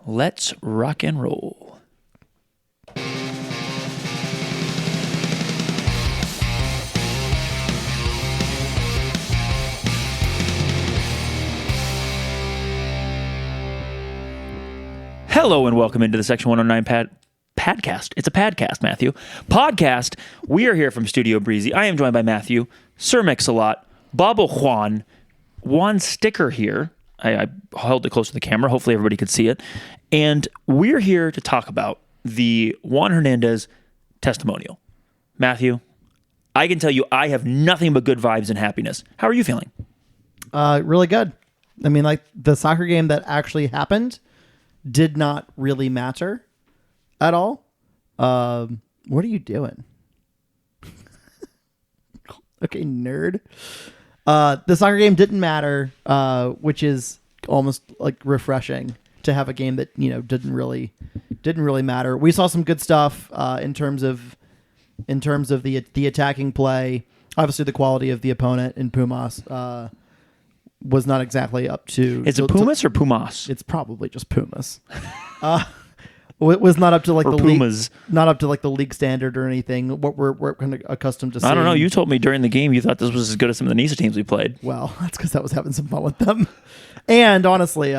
Let's rock and roll. Hello and welcome into the Section 109 Padcast. It's a padcast, Matthew. Podcast. We are here from Studio Breezy. I am joined by Matthew, Sir Mix-a-Lot, Babo Juan Sticker here. I held it close to the camera. Hopefully everybody could see it. And we're here to talk about the Juan Hernandez Testimonial. Matthew, I can tell you I have nothing but good vibes and happiness. How are you feeling? Really good. I mean, like, the soccer game that actually happened did not really matter at all. What are you doing? Okay, nerd. The soccer game didn't matter, which is almost like refreshing to have a game that, you know, didn't really matter. We saw some good stuff in terms of the attacking play. Obviously, the quality of the opponent in Pumas was not exactly up to. Is it Pumas or Pumas? It's probably just Pumas. It was not up to like or the Pumas. League, not up to like the league standard or anything. What we're kind of accustomed to seeing. I don't know. You told me during the game you thought this was as good as some of the NISA teams we played. Well, that's because I was having some fun with them, and honestly,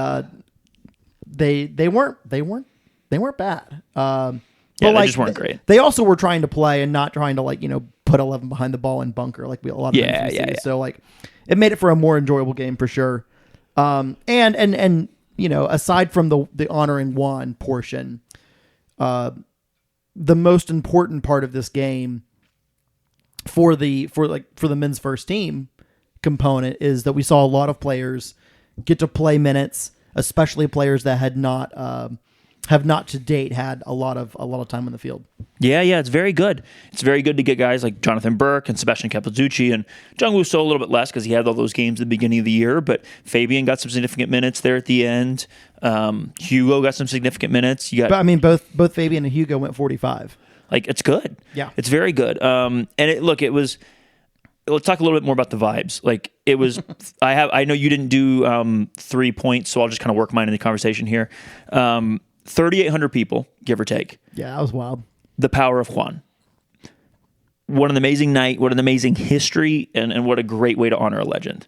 they weren't bad. Yeah, but they just weren't great. They also were trying to play and not trying to, like, you know, put 11 behind the ball and bunker like a lot of times we see. So like, it made it for a more enjoyable game for sure. And you know, aside from the honoring Juan portion, the most important part of this game for the men's first team component is that we saw a lot of players get to play minutes, especially players that have not to date had a lot of time on the field. Yeah, it's very good. It's very good to get guys like Jonathan Burke and Sebastian Capelzucci and Jung-Woo So a little bit less because he had all those games at the beginning of the year, but Fabian got some significant minutes there at the end. Hugo got some significant minutes. But I mean, both Fabian and Hugo went 45. Like, it's good. Yeah. It's very good. Let's talk a little bit more about the vibes. Like, it was, I know you didn't do 3 points, so I'll just kind of work mine in the conversation here. 3,800 people, give or take. Yeah, that was wild. The power of Juan. What an amazing night. What an amazing history. And what a great way to honor a legend.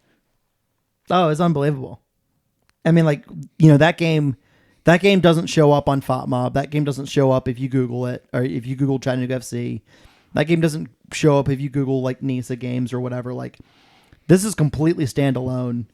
Oh, it's unbelievable. I mean, like, you know, that game doesn't show up on FOTMob. That game doesn't show up if you Google it, or if you Google Chattanooga FC. That game doesn't show up if you Google, like, NISA games or whatever. Like, this is completely standalone.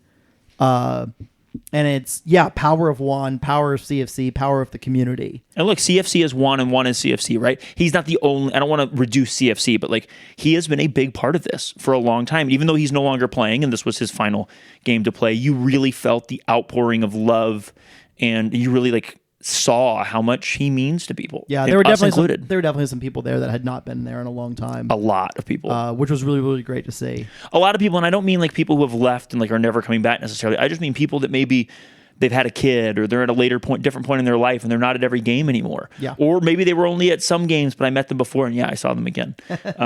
And it's, power of Juan, power of CFC, power of the community. And look, CFC is Juan and Juan is CFC, right? He's not the only, I don't want to reduce CFC, but like, he has been a big part of this for a long time. Even though he's no longer playing and this was his final game to play, you really felt the outpouring of love and you really like saw how much he means to people. Yeah, there were definitely some people there that had not been there in a long time. A lot of people. Which was really, really great to see. A lot of people, and I don't mean like people who have left and like are never coming back necessarily. I just mean people that maybe they've had a kid or they're at a different point in their life and they're not at every game anymore. Yeah. Or maybe they were only at some games, but I met them before and I saw them again,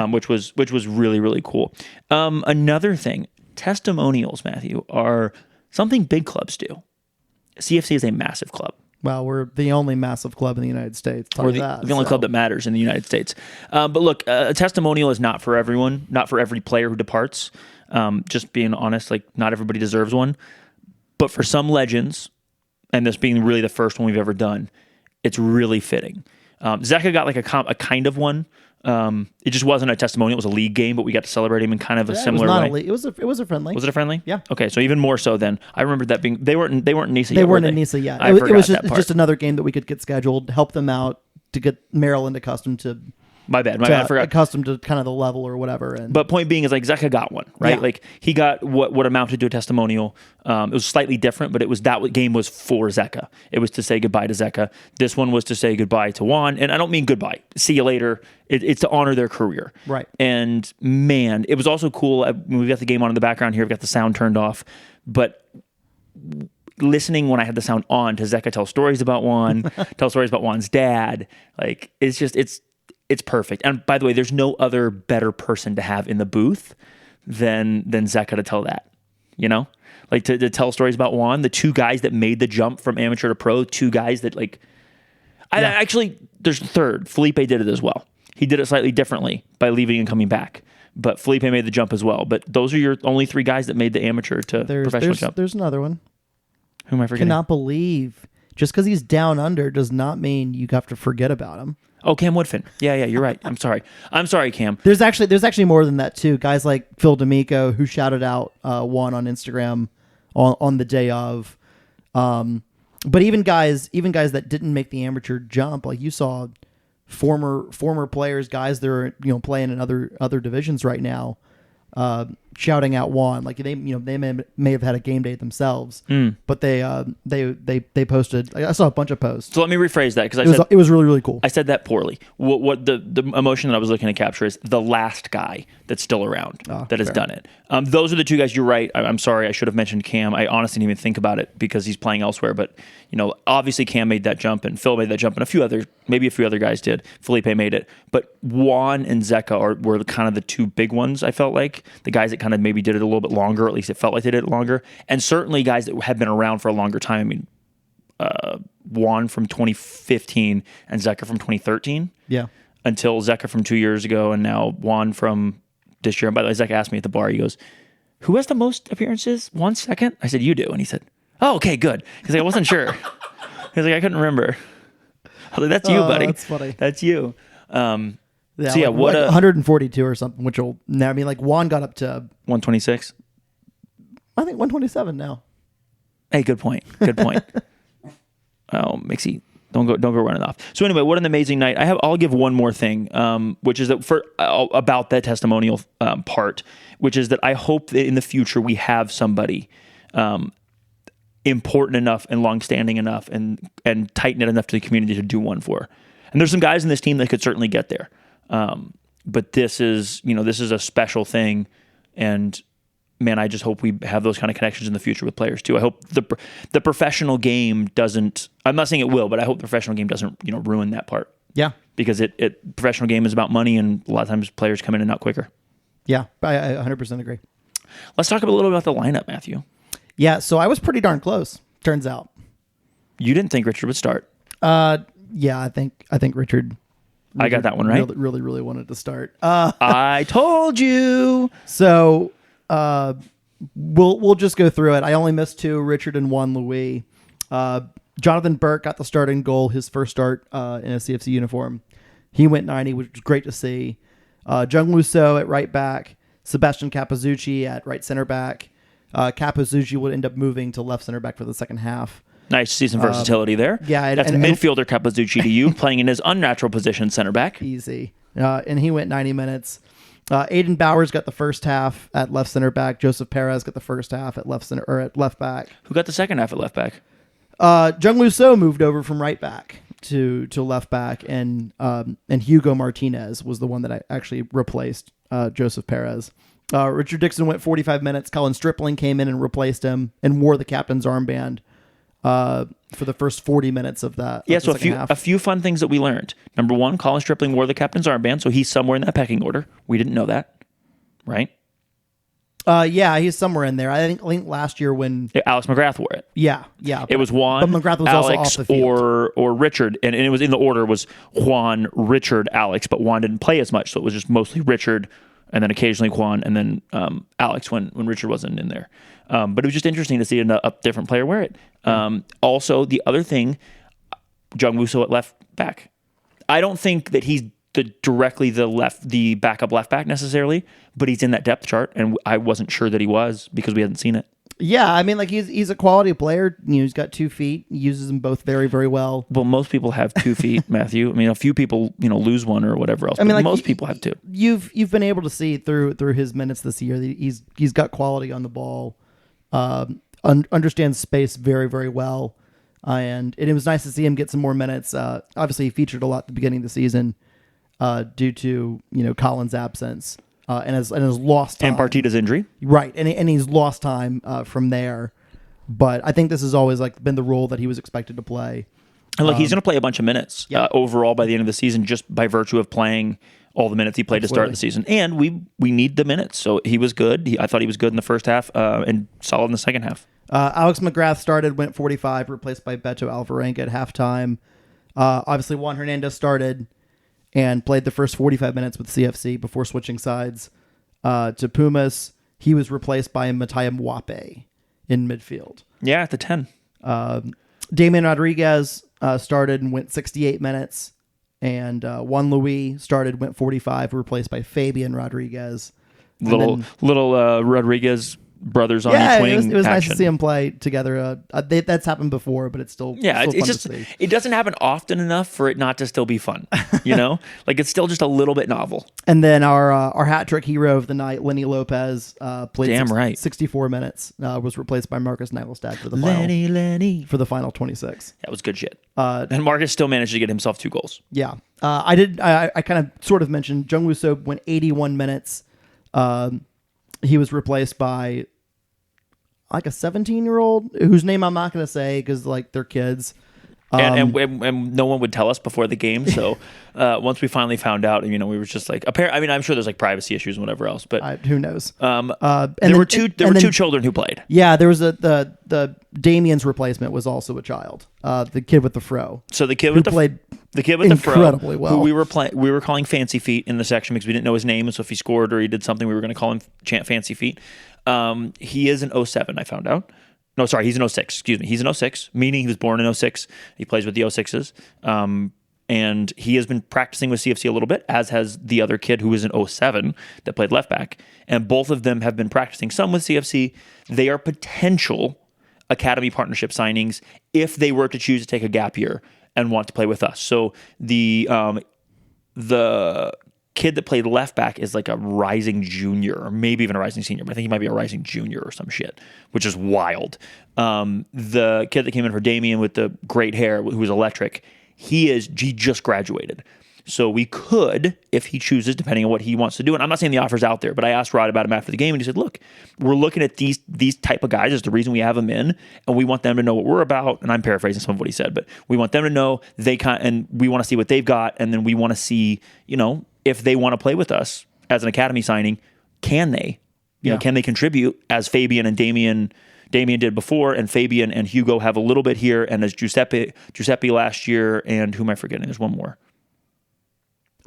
which was really, really cool. Another thing, testimonials, Matthew, are something big clubs do. CFC is a massive club. Well, we're the only massive club in the United States. We're the only club that matters in the United States. But look, a testimonial is not for everyone, not for every player who departs. Just being honest, like, not everybody deserves one. But for some legends, and this being really the first one we've ever done, it's really fitting. Zeka got like a kind of one. It just wasn't a testimonial; it was a league game, but we got to celebrate him in kind of a similar way. It was a friendly. Was it a friendly? Yeah. Okay, so even more so then. I remember that being they weren't in NISA yet. They weren't in NISA yet. I forgot it was that part. Just another game that we could get scheduled, help them out to get Maryland accustomed to. My bad. I forgot. Accustomed to kind of the level or whatever. But point being is, like, Zeka got one, right? Yeah. Like, he got what amounted to a testimonial. It was slightly different, but it was that game was for Zeka. It was to say goodbye to Zeka. This one was to say goodbye to Juan. And I don't mean goodbye. See you later. It's to honor their career. Right. And, man, it was also cool. We've got the game on in the background here. We've got the sound turned off. But listening when I had the sound on to Zeka tell stories about Juan, tell stories about Juan's dad, like, it's perfect. And by the way, there's no other better person to have in the booth than Zeka to tell that, you know? like to tell stories about Juan. The two guys that made the jump from amateur to pro, two guys that like. Actually, there's a third. Felipe did it as well. He did it slightly differently by leaving and coming back. But Felipe made the jump as well. But those are your only three guys that made the amateur to professional jump. There's another one. Who am I forgetting? Cannot believe. Just because he's down under does not mean you have to forget about him. Oh, Cam Woodfin. Yeah, you're right. I'm sorry, Cam. There's actually more than that too. Guys like Phil D'Amico, who shouted out Juan on Instagram on the day of. But even guys that didn't make the amateur jump, like you saw former players, guys that are playing in other divisions right now, shouting out Juan. Like they may have had a game day themselves, but they posted. I saw a bunch of posts. So let me rephrase that because it was really, really cool. I said that poorly. What the emotion that I was looking to capture is the last guy that's still around that has done it. Those are the two guys. You're right. I'm sorry. I should have mentioned Cam. I honestly didn't even think about it because he's playing elsewhere. But obviously Cam made that jump and Phil made that jump and maybe a few other guys did. Felipe made it, but Juan and Zeka were kind of the two big ones. I felt like the guys that kind of maybe did it a little bit longer, or at least it felt like they did it longer, and certainly guys that had been around for a longer time. I mean, Juan from 2015 and Zeka from 2013. Yeah. Until Zeka from 2 years ago, and now Juan from this year. And by the way, Zeka asked me at the bar, he goes, "Who has the most appearances? 1 second?" I said, "You do." And he said, "Oh, okay, good." Because I wasn't sure. He's like, "I couldn't remember." I was like, "That's you, buddy. That's funny. That's you." Yeah, what 142 or something, which will now, I mean, like Juan got up to 126. I think 127 now. Hey, good point. Good point. Oh, Mixie, don't go running off. So anyway, what an amazing night. I'll give one more thing, which is that about that testimonial part, which is that I hope that in the future we have somebody important enough and long-standing enough and tight-knit enough to the community to do one for. And there's some guys in this team that could certainly get there. But this is a special thing, and man, I just hope we have those kind of connections in the future with players too. I hope the professional game doesn't. I'm not saying it will, but I hope the professional game doesn't ruin that part. Yeah, because professional game is about money, and a lot of times players come in and out quicker. Yeah, I 100% agree. Let's talk a little bit about the lineup, Matthew. Yeah, so I was pretty darn close. Turns out, you didn't think Richard would start. Yeah, I think Richard. I got that one right. Really wanted to start. I told you. So we'll just go through it. I only missed two: Richard and Juan Louis. Jonathan Burke got the starting goal, his first start in a CFC uniform. He went 90, which was great to see. Jung Lusso at right back, Sebastian Capizzucci at right center back. Capizzucci would end up moving to left center back for the second half. Nice to see some versatility there. Yeah, that's midfielder Capizzucci to you, playing in his unnatural position, center back. Easy. And he went 90 minutes. Aiden Bowers got the first half at left center back. Joseph Perez got the first half at left center or at left back. Who got the second half at left back? Jung Lusso moved over from right back to left back, and Hugo Martinez was the one that I actually replaced Joseph Perez. Richard Dixon went 45 minutes. Colin Stripling came in and replaced him and wore the captain's armband for the first 40 minutes of that. Yeah, so a few fun things that we learned. Number one, Colin Stripling wore the captain's armband, so he's somewhere in that pecking order. We didn't know that, right? Yeah, he's somewhere in there. I think last year when Alex McGrath wore it. Yeah. It was Juan, but McGrath was Alex, also off the field. or Richard, and it was in the order was Juan, Richard, Alex, but Juan didn't play as much, so it was just mostly Richard, and then occasionally Juan, and then Alex when Richard wasn't in there. But it was just interesting to see a different player wear it. Also, the other thing, Jung Woo-so at left back. I don't think that he's directly the backup left back necessarily, but he's in that depth chart, and I wasn't sure that he was because we hadn't seen it. Yeah, I mean, like he's a quality player. He's got 2 feet. He uses them both very, very well. Well, most people have 2 feet, Matthew. I mean, a few people, lose one or whatever else. I mean, most people have 2. You've been able to see through his minutes this year that he's got quality on the ball. Understands space very, very well, and it was nice to see him get some more minutes. Obviously, he featured a lot at the beginning of the season due to Colin's absence. And has lost time. And Partita's injury. Right, and he's lost time from there. But I think this has always been the role that he was expected to play. And look, he's going to play a bunch of minutes overall by the end of the season, just by virtue of playing all the minutes he played to start the season. And we need the minutes. So he was good. I thought he was good in the first half and solid in the second half. Alex McGrath started, went 45, replaced by Beto Alvarenga at halftime. Obviously, Juan Hernandez started and played the first 45 minutes with CFC before switching sides to Pumas. He was replaced by Mattia Mwape in midfield. Yeah, at the 10. Damian Rodriguez started and went 68 minutes. And Juan Luis started, went 45, replaced by Fabian Rodriguez. Little Rodriguez brothers on each wing. It was nice to see them play together. That's happened before, but it's still fun to see. It doesn't happen often enough for it not to still be fun. You know, like it's still just a little bit novel. And then our hat trick hero of the night, Lenny Lopez, played 64 minutes. Was replaced by Marcus Nagelsstad for the final 26. That was good shit. And Marcus still managed to get himself 2 goals. Yeah, I kind of sort of mentioned Jungwoo So went 81 minutes. He was replaced by like a 17-year-old whose name I'm not going to say because like they're kids. And no one would tell us before the game. So once we finally found out, we were just like, I'm sure there's like privacy issues and whatever else, but who knows? There were two children who played. Yeah, there was the Damien's replacement was also a child, the kid with the fro. So the kid with the kid with the fro, incredibly well. Who we were calling Fancy Feet in the section because we didn't know his name, and so if he scored or he did something, we were going to call him Chant Fancy Feet. He is an 07, I found out. No, sorry, he's an 06. Excuse me. He's an 06, meaning he was born in 06. He plays with the 06s. And he has been practicing with CFC a little bit, as has the other kid who was an 07 that played left back. And both of them have been practicing some with CFC. They are potential academy partnership signings if they were to choose to take a gap year and want to play with us. So the kid that played left back is like a rising junior or maybe even a rising senior, but I think he might be a rising junior or some shit, which is wild. The kid that came in for Damien with the great hair, who was electric, he just graduated. So we could, if he chooses, depending on what he wants to do, and I'm not saying the offer's out there, but I asked Rod about him after the game, and he said, look, we're looking at these type of guys. That's the reason we have them in, and we want them to know what we're about, and I'm paraphrasing some of what he said, but we want them to know and we want to see what they've got, and then we want to see, if they want to play with us as an academy signing, can they? Can they contribute as Fabian and Damien did before, and Fabian and Hugo have a little bit here, and as Giuseppe last year, and who am I forgetting? There's one more.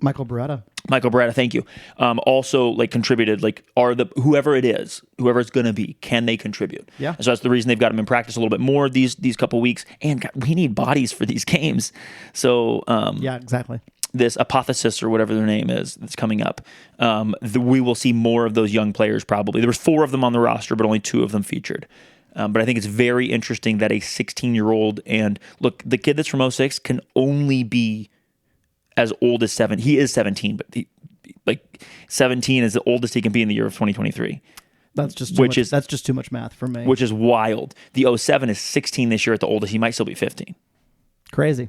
Michael Beretta, thank you. Also, like contributed. Like, whoever it's going to be, can they contribute? Yeah. So that's the reason they've got him in practice a little bit more these couple weeks. And God, we need bodies for these games. So yeah, exactly. This Apothesis or whatever their name is that's coming up, we will see more of those young players probably. There was 4 of them on the roster, but only 2 of them featured. But I think it's very interesting that a 16-year-old, and look, the kid that's from 06 can only be as old as 7. He is 17, but 17 is the oldest he can be in the year of 2023. That's just too much math for me. Which is wild. The 07 is 16 this year at the oldest. He might still be 15. Crazy.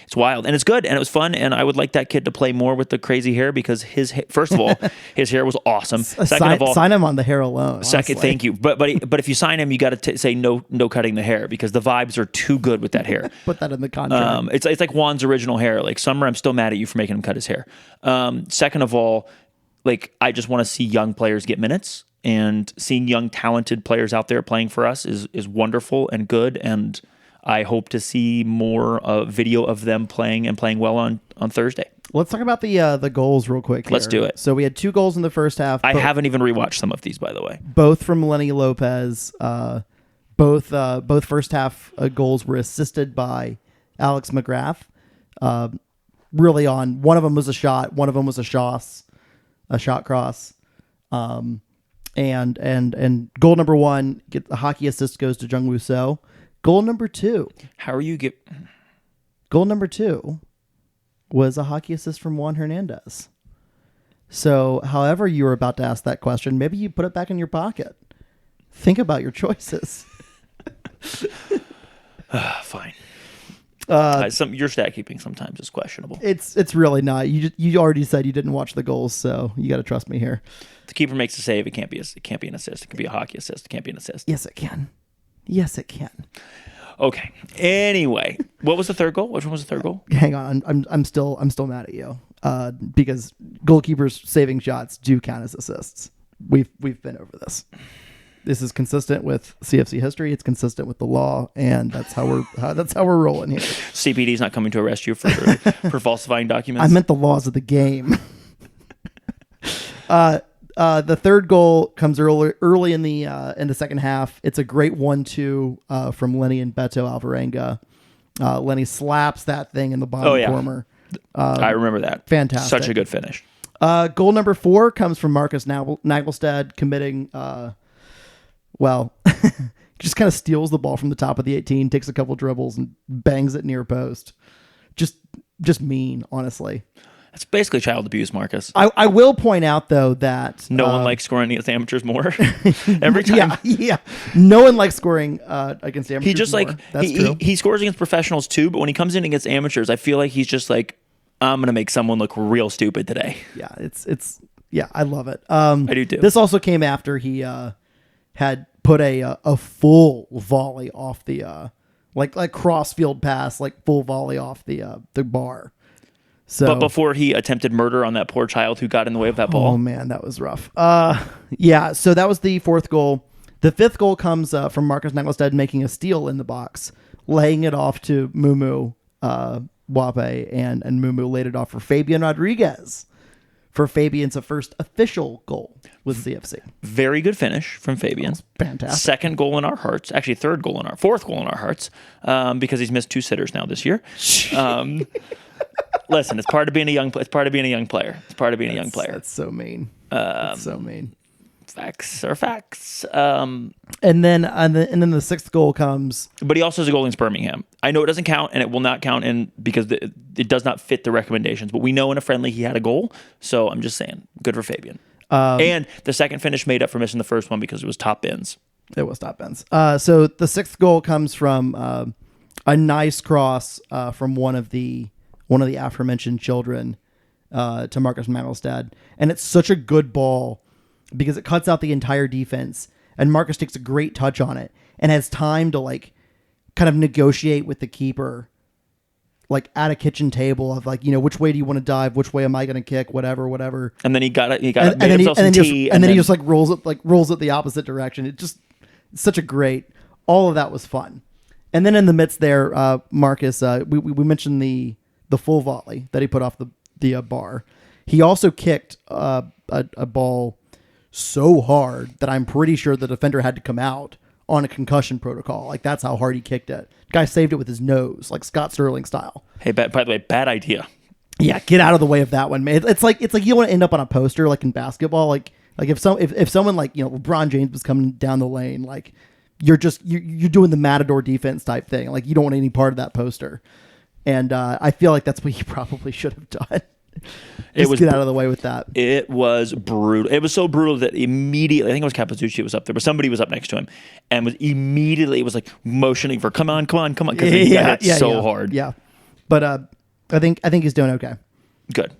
It's wild, and it's good, and it was fun, and I would like that kid to play more with the crazy hair because first of all, his hair was awesome. Second of all, sign him on the hair alone. Second, honestly. thank you. But if you sign him, you got to say no cutting the hair because the vibes are too good with that hair. Put that in the contract. It's like Juan's original hair. Like Summer, I'm still mad at you for making him cut his hair. Second of all, like I just want to see young players get minutes, and seeing young talented players out there playing for us is wonderful and good, and I hope to see more video of them playing and playing well on Thursday. Let's talk about the goals real quick here. Let's do it. So we had 2 goals in the first half. I haven't even rewatched some of these, by the way. Both from Lenny Lopez. Both first half goals were assisted by Alex McGrath. Really on one of them was a shot, one of them was a shot cross. And goal number 1, the hockey assist goes to Jungwoo So. Goal number 2. Goal number 2 was a hockey assist from Juan Hernandez. So, however you were about to ask that question, maybe you put it back in your pocket. Think about your choices. Fine. Your stat keeping sometimes is questionable. It's really not. You already said you didn't watch the goals, so you got to trust me here. The keeper makes a save. It can't be an assist. It can be a hockey assist. It can't be an assist. Yes, it can. Yes, it can. Okay. Anyway, what was the third goal? Which one was the third goal? Hang on, I'm still mad at you because goalkeepers saving shots do count as assists. We've been over this. This is consistent with CFC history. It's consistent with the law, and that's how we're rolling here. CPD's not coming to arrest you for falsifying documents. I meant the laws of the game. The third goal comes early in the second half. It's a great 1-2 from Lenny and Beto Alvarenga. Lenny slaps that thing in the bottom corner. I remember that. Fantastic. Such a good finish. Goal number 4 comes from Marcus Nagelstad committing. Just kind of steals the ball from the top of the 18, takes a couple dribbles, and bangs it near post. Just mean, honestly. It's basically child abuse, Marcus. I will point out, though, that no one likes scoring against amateurs more. Every time. Yeah. No one likes scoring against amateurs he just more. That's true. He scores against professionals too, but when he comes in against amateurs, I feel like he's just like, I'm going to make someone look real stupid today. Yeah, I love it. I do too. This also came after he had put a full volley off the like cross field pass, like full volley off the bar. So, but before he attempted murder on that poor child who got in the way of that ball. Oh man, that was rough. Yeah. So that was the fourth goal. The fifth goal comes from Marcus Nagelstad making a steal in the box, laying it off to Mumu Wape, and Mumu laid it off for Fabian Rodriguez for Fabian's first official goal with CFC. Very good finish from Fabian. Fantastic. Second goal in our hearts. Actually, fourth goal in our hearts, because he's missed 2 sitters now this year. Listen, it's part of being a young player. That's so mean. That's so mean. Facts are facts. And then the sixth goal comes. But he also has a goal against Birmingham. I know it doesn't count, and it will not count because it does not fit the recommendations. But we know in a friendly he had a goal, so I'm just saying, good for Fabian. And the second finish made up for missing the first one because it was top bins. It was top bins. So the sixth goal comes from a nice cross from one of the aforementioned children to Marcus Nagelstad, and it's such a good ball because it cuts out the entire defense, and Marcus takes a great touch on it and has time to like kind of negotiate with the keeper, like at a kitchen table of like, which way do you want to dive, which way am I going to kick, whatever. And then he got it. And then he just like rolls it the opposite direction. It's such a great. All of that was fun, and then in the midst there, Marcus, we mentioned the full volley that he put off the bar. He also kicked a ball so hard that I'm pretty sure the defender had to come out on a concussion protocol. Like that's how hard he kicked it. Guy saved it with his nose, like Scott Sterling style. Hey, by the way, bad idea. Yeah, get out of the way of that one, man. It's like you don't want to end up on a poster like in basketball. Like if someone like LeBron James was coming down the lane, like you're doing the Matador defense type thing. Like you don't want any part of that poster. And I feel like that's what he probably should have done. Get out of the way with that. It was brutal. It was so brutal that immediately, I think it was Capizzucci was up there, but somebody was up next to him and was like motioning for come on, because he got hit so hard. Yeah, but I think he's doing okay. Good.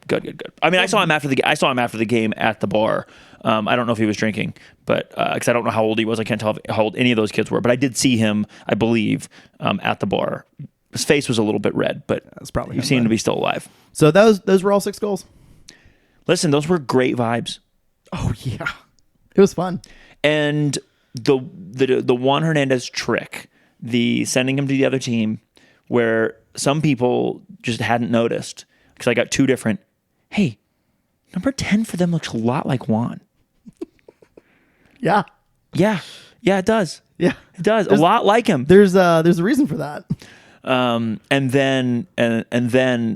I mean, I saw him after the game at the bar. I don't know if he was drinking, but because I don't know how old he was, I can't tell how old any of those kids were. But I did see him, I believe, at the bar. His face was a little bit red, but he seemed to be still alive. So those were all 6 goals. Listen, those were great vibes. Oh yeah, it was fun. And the Juan Hernandez trick, the sending him to the other team, where some people just hadn't noticed because I got 2 different. Hey, number 10 for them looks a lot like Juan. Yeah, it does. Yeah, it does. A lot like him. There's a reason for that. And then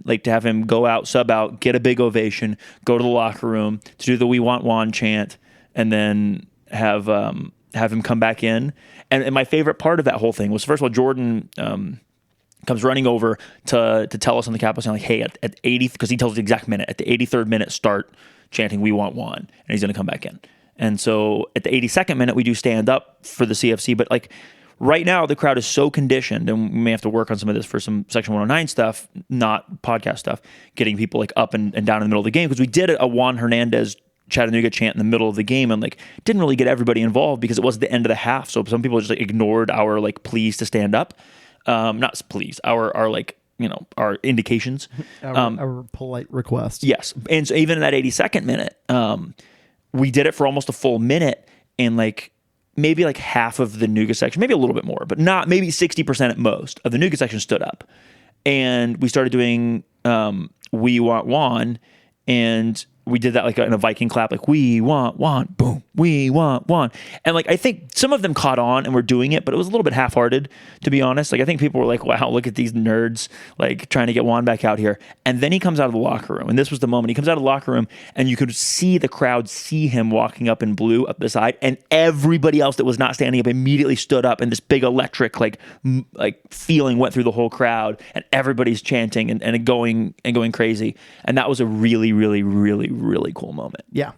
like to have him go out, sub out, get a big ovation, go to the locker room to do the "We Want Juan" chant, and then have him come back in. And my favorite part of that whole thing was, first of all, Jordan comes running over to tell us on the Capo sound, like, hey, at 80, because he tells the exact minute, at the 83rd minute, start chanting "We Want Juan," and he's going to come back in. And so at the 82nd minute, we do stand up for the CFC, but like. Right now, the crowd is so conditioned, and we may have to work on some of this for some Section 109 stuff, not podcast stuff, getting people like up and down in the middle of the game, because we did a Juan Hernandez Chattanooga chant in the middle of the game and like didn't really get everybody involved because it was the end of the half. So some people just like ignored our like pleas to stand up. Not please, our like our indications. Our polite request. Yes. And so even in that 82nd minute, we did it for almost a full minute, and like maybe like half of the Nuga section, maybe a little bit more, but not maybe 60% at most of the Nuga section stood up. And we started doing We Want Juan, and we did that like in a Viking clap, like we want Juan, boom, we want Juan. And like I think some of them caught on and were doing it, but it was a little bit half-hearted, to be honest. Like I think people were like, wow, look at these nerds like trying to get Juan back out here. And then he comes out of the locker room, and this was the moment. He comes out of the locker room, and you could see the crowd see him walking up in blue up the side, and everybody else that was not standing up immediately stood up, and this big electric like feeling went through the whole crowd, and everybody's chanting and going crazy. And that was a really, really, really, really cool moment. Yeah.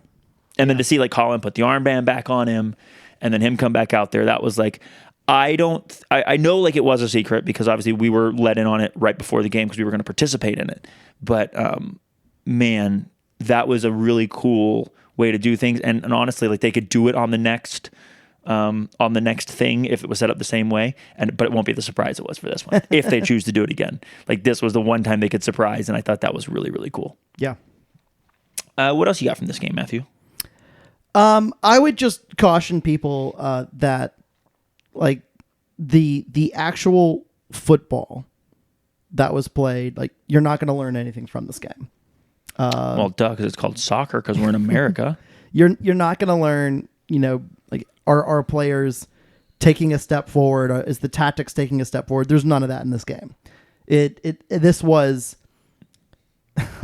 And then to see like Colin put the armband back on him and then him come back out there, that was like, I know like it was a secret because obviously we were let in on it right before the game because we were going to participate in it. But man, that was a really cool way to do things. And honestly, like they could do it on the next thing if it was set up the same way, but it won't be the surprise it was for this one if they choose to do it again. Like this was the one time they could surprise, and I thought that was really, really cool. Yeah. What else you got from this game, Matthew? I would just caution people that like the actual football that was played, like you're not going to learn anything from this game. Well, duh, because it's called soccer because we're in America. You're not going to learn, like are players taking a step forward? Is the tactics taking a step forward? There's none of that in this game. This was.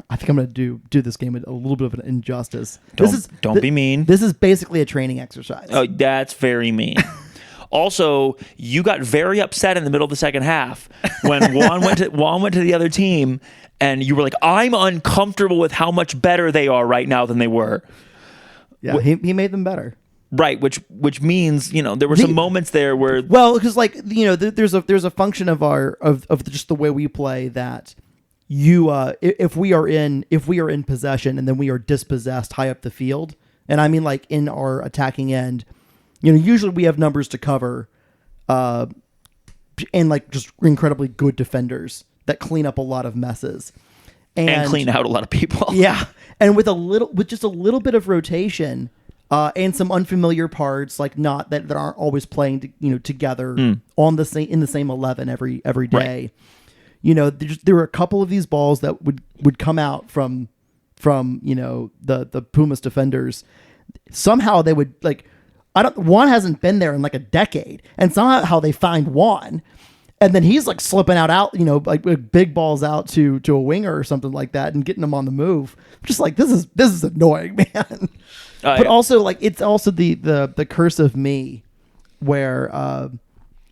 I think I'm going to do this game a little bit of an injustice. Don't be mean. This is basically a training exercise. Oh, that's very mean. Also, you got very upset in the middle of the second half when Juan went to the other team, and you were like, "I'm uncomfortable with how much better they are right now than they were." Yeah, he made them better. Right, which means there were some moments there where because there's a function of just the way we play that. If we are in possession and then we are dispossessed high up the field, and I mean like in our attacking end, usually we have numbers to cover, and like just incredibly good defenders that clean up a lot of messes and clean out a lot of people. Yeah, and with just a little bit of rotation, and some unfamiliar parts like not that aren't always playing together in the same 11 every day. Right. There were a couple of these balls that would come out from the Pumas defenders. Somehow they would Juan hasn't been there in like a decade, and somehow they find Juan, and then he's like slipping out like big balls out to a winger or something like that, and getting them on the move. I'm just like this is annoying, man. But also like it's also the curse of me, where.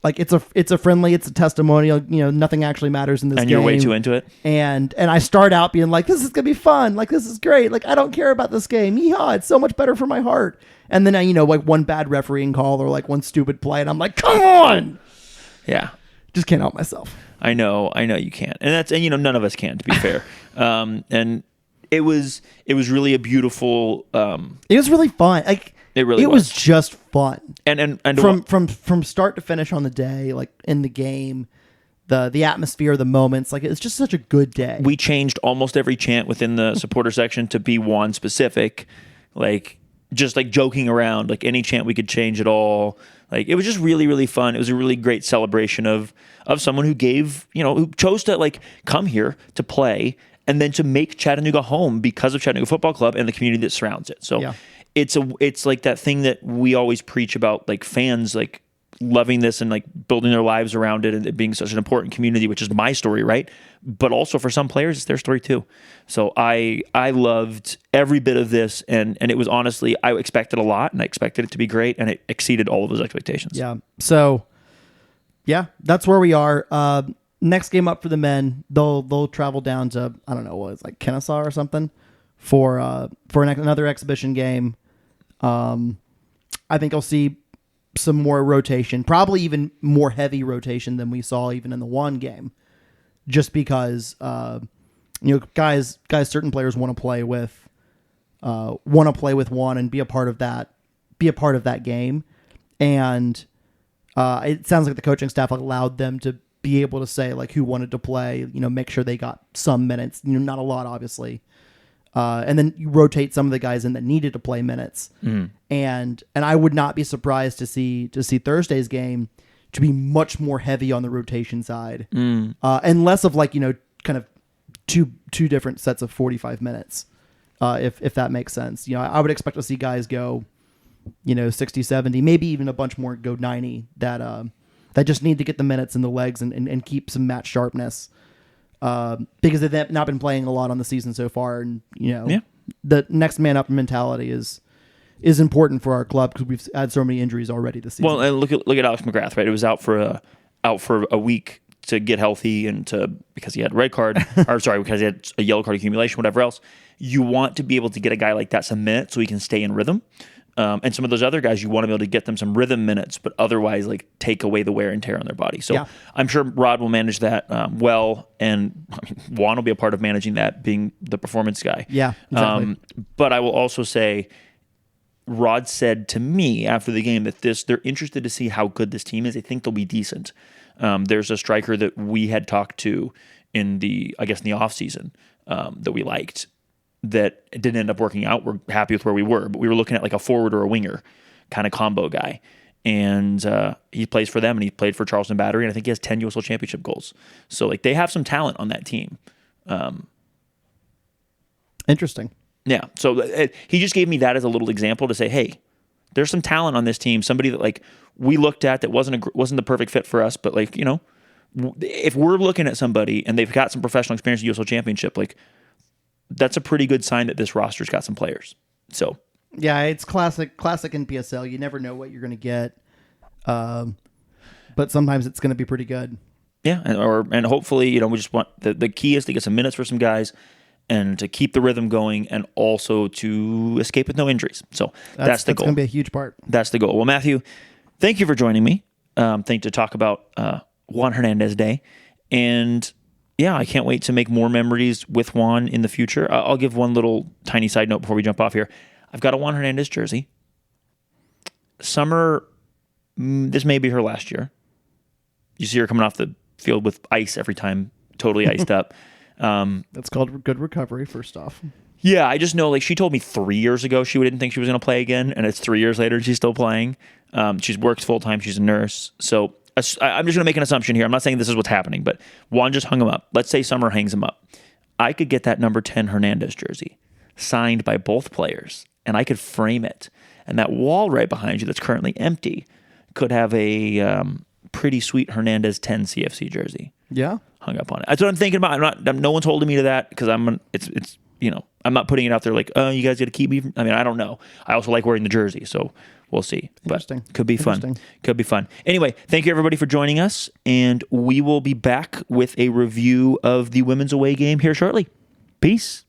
Like it's a friendly, it's a testimonial. Nothing actually matters in this game. And you're way too into it. And I start out being like, this is gonna be fun. Like this is great. Like I don't care about this game. Yeehaw! It's so much better for my heart. And then like one bad refereeing call or like one stupid play, and I'm like, come on. Yeah. Just can't help myself. I know you can't, and none of us can, to be fair. And it was really a beautiful. It was really fun. Like. It really was just fun. And from start to finish on the day, like in the game, the atmosphere, the moments, like it's just such a good day. We changed almost every chant within the supporter section to be one specific, like just like joking around, like any chant we could change at all. Like it was just really, really fun. It was a really great celebration of someone who gave, who chose to like come here to play and then to make Chattanooga home because of Chattanooga Football Club and the community that surrounds it. So yeah. It's like that thing that we always preach about, like fans like loving this and like building their lives around it and it being such an important community, which is my story, right? But also for some players, it's their story too. So I loved every bit of this, and it was honestly, I expected a lot and I expected it to be great, and it exceeded all of those expectations. Yeah. So yeah, that's where we are. Next game up for the men, they'll travel down to, I don't know what it's like, Kennesaw or something for another exhibition game. I think I'll see some more rotation, probably even more heavy rotation than we saw even in the one game, just because guys, certain players want to play with one and be a part of that game, and it sounds like the coaching staff allowed them be able to say like who wanted to play, make sure they got some minutes, not a lot, obviously. And then you rotate some of the guys in that needed to play minutes. And I would not be surprised to see Thursday's game to be much more heavy on the rotation side, and less of like, kind of two different sets of 45 minutes. If that makes sense. I would expect to see guys go, 60, 70, maybe even a bunch more go 90 that just need to get the minutes in the legs and keep some match sharpness. Because they've not been playing a lot on the season so far. And, the next man up mentality is important for our club because we've had so many injuries already this season. Well, and look at Alex McGrath, right? It was out for a week to get healthy and because he had a red card, because he had a yellow card accumulation, whatever else. You want to be able to get a guy like that some minutes so he can stay in rhythm. And some of those other guys, you want to be able to get them some rhythm minutes, but otherwise like take away the wear and tear on their body. So I'm sure Rod will manage that well, and Juan will be a part of managing that, being the performance guy. Yeah, exactly. But I will also say, Rod said to me after the game that they're interested to see how good this team is. They think they'll be decent. There's a striker that we had talked to in the offseason that we liked, that didn't end up working out. We're happy with where we were, but we were looking at like a forward or a winger kind of combo guy. And he plays for them, and he played for Charleston Battery, and I think he has 10 USL Championship goals. So like they have some talent on that team. Interesting. Yeah. So he just gave me that as a little example to say, hey, there's some talent on this team. Somebody that like we looked at that wasn't the perfect fit for us, but like, if we're looking at somebody and they've got some professional experience in USL Championship, like that's a pretty good sign that this roster's got some players. So yeah, it's classic in PSL. You never know what you're going to get, but sometimes it's going to be pretty good. Yeah, and hopefully, we just want the key is to get some minutes for some guys and to keep the rhythm going, and also to escape with no injuries. So that's the goal. That's going to be a huge part. That's the goal. Well, Matthew, thank you for joining me. To talk about Juan Hernandez Day, and yeah, I can't wait to make more memories with Juan in the future. I'll give one little tiny side note before we jump off here. I've got a Juan Hernandez jersey. Summer, this may be her last year. You see her coming off the field with ice every time, totally iced up. That's called good recovery, first off. Yeah, I just know, like, she told me 3 years ago she didn't think she was going to play again, and it's 3 years later and she's still playing. She's works full-time. She's a nurse. So I'm just going to make an assumption here. I'm not saying this is what's happening, but Juan just hung him up. Let's say Summer hangs him up. I could get that number 10 Hernandez jersey signed by both players, and I could frame it. And that wall right behind you that's currently empty could have a pretty sweet Hernandez 10 CFC jersey. Yeah. Hung up on it. That's what I'm thinking about. No one's holding me to that because I'm not putting it out there like, oh, you guys got to keep me. I mean, I don't know. I also like wearing the jersey, so we'll see. Interesting. But could be fun. Could be fun. Anyway, thank you everybody for joining us, and we will be back with a review of the women's away game here shortly. Peace.